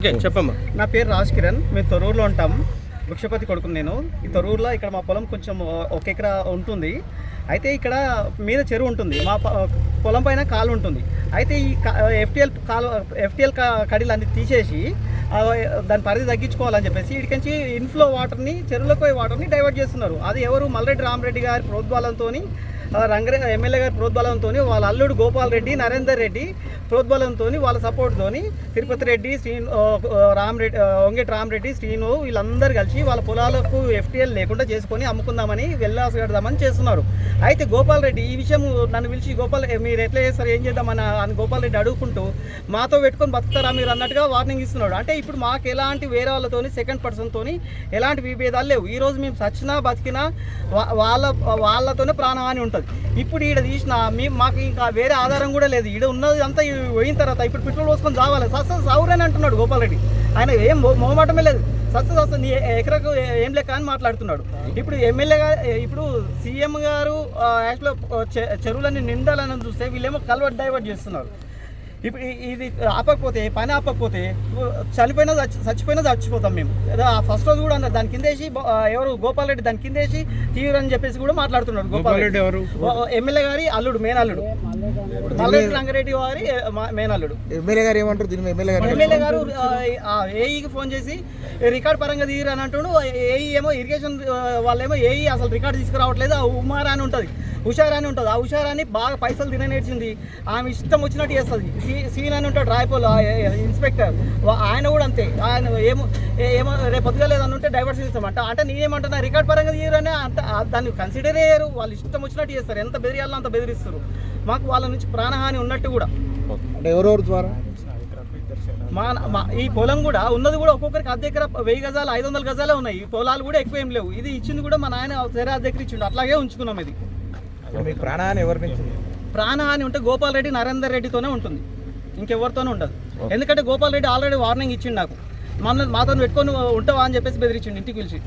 చెప్పమ్మా. నా పేరు రాజ్ కిరణ్. మేము తొర్రూరులో ఉంటాం. వృక్షపతి కొడుకుని నేను. ఈ తొర్రూరులో ఇక్కడ మా పొలం కొంచెం 1 ఎకరా ఉంటుంది. అయితే ఇక్కడ మీద చెరువు ఉంటుంది, మా పొలం పైన కాలు ఉంటుంది. అయితే ఈ ఎఫ్టీఎల్ కడీలు అన్ని తీసేసి దాని పరిధి తగ్గించుకోవాలని చెప్పేసి ఇక్కడి ఇన్ఫ్లో వాటర్ని, చెరువులోకి పోయే వాటర్ని డైవర్ట్ చేస్తున్నారు. అది ఎవరు? మల్రెడ్డి రామరెడ్డి గారి ప్రోద్బలంతో, ఎమ్మెల్యే గారి ప్రోద్బలంతో, వాళ్ళ అల్లుడు గోపాల్ రెడ్డి, నరేందర్ రెడ్డి ప్రోద్బలంతో, వాళ్ళ సపోర్ట్తో తిరుపతి రెడ్డి, వంగేటి రామరెడ్డి, శ్రీను వీళ్ళందరూ కలిసి వాళ్ళ పొలాలకు ఎఫ్టీఎల్ లేకుండా చేసుకొని అమ్ముకుందామని వెళ్ళాసగడదామని చేస్తున్నారు. అయితే గోపాల్ రెడ్డి ఈ విషయం నన్ను పిలిచి, మీరు ఎట్లా చేస్తారు, ఏం చేద్దామని గోపాల్ రెడ్డి అడుగుకుంటూ మాతో పెట్టుకొని బతుకుతారా మీరు అన్నట్టుగా వార్నింగ్ ఇస్తున్నాడు. అంటే ఇప్పుడు మాకు ఎలాంటి వేరే వాళ్ళతో, సెకండ్ పర్సన్తో ఎలాంటి విభేదాలు లేవు. ఈరోజు మేము చచ్చినా బతికినా వాళ్ళతోనే ప్రాణహాని ఉంటుంది. ఇప్పుడు ఈడ తీసిన మాకు ఇంకా వేరే ఆధారం కూడా లేదు. ఈడ ఉన్నది అంతా పోయిన తర్వాత ఇప్పుడు పెట్రోల్ పోసుకొని చావాలి. సావురని అంటున్నాడు గోపాల్ రెడ్డి. ఆయన ఏం మొహమాటమే లేదు. నీ ఎకరకు ఏం లెక్క అని మాట్లాడుతున్నాడు. ఇప్పుడు ఎమ్మెల్యే గారు, ఇప్పుడు సీఎం గారు యాక్చువల్గా చెరువులన్నీ నిండాలని చూస్తే వీళ్ళేమో కల్వర్ట్ డైవర్ట్ చేస్తున్నారు. ఇప్పుడు ఇది పని ఆపకపోతే చచ్చిపోయినా చచ్చిపోతాం మేము. ఫస్ట్ రోజు కూడా అన్నారు దాని కిందేసి, ఎవరు గోపాల్ రెడ్డి దాని కిందేసి తీవ్రని చెప్పేసి కూడా మాట్లాడుతున్నాడు. గోపాల్ రెడ్డి ఎవరు? ఎమ్మెల్యే గారి అల్లుడు, మేనల్లుడు, మల్రెడ్డి రంగారెడ్డి వారి మేనల్లుడు. ఎమ్మెల్యే గారు ఏమంటారు? ఎమ్మెల్యే గారు ఏఈకి ఫోన్ చేసి రికార్డ్ పరంగా తీయరు అని అంటాడు. ఏఈ ఏమో ఇరిగేషన్ వాళ్ళేమో ఏఈ అసలు రికార్డు తీసుకురావట్లేదు. ఆ ఉమారా అని ఉంటుంది, హుషారాని ఉంటుంది. ఆ హుషారాని బాగా పైసలు తిననేర్చింది. ఆమె ఇష్టం వచ్చినట్టు చేస్తుంది. సీన్ అని ఉంటాడు రాయపోలు ఇన్స్పెక్టర్, ఆయన కూడా అంతే. ఆయన ఏమో రేపు పొద్దుగా లేదని ఉంటే డైవర్షన్ ఇస్తామంట. అంటే నేనేమంటున్నా, రికార్డ్ పరంగా తీయరని దాన్ని కన్సిడర్ చేయరు. వాళ్ళు ఇష్టం వచ్చినట్టు చేస్తారు. ఎంత బెదిరియాలో అంత బెదిరిస్తారు. మాకు వాళ్ళ నుంచి ప్రాణహాని ఉన్నట్టు కూడా. అంటే ఎవరెవరి ద్వారా ఈ పొలం కూడా ఉన్నది కూడా ఒక్కొక్కరికి అర్ధ ఎకరా 1000 గజాలు 500 గజాలే ఉన్నాయి. పొలాలు కూడా ఎక్కువ ఏం లేవు. ఇది ఇచ్చింది కూడా మా నాయన సరే అర్ధ ఎకర ఇచ్చిండు. అట్లాగే ఉంచుకున్నాం. ఇది మీకు ప్రాణహాని ఎవరి నుంచి? ప్రాణహాని ఉంటే గోపాల్ రెడ్డి, నరేందర్ రెడ్డితోనే ఉంటుంది, ఇంకెవరితోనే ఉండదు. ఎందుకంటే గోపాల్ రెడ్డి ఆల్రెడీ వార్నింగ్ ఇచ్చిండు. నాకు మాతో పెట్టుకొని ఉంటావా అని చెప్పేసి బెదిరించిండు ఇంటికి పిలిచి.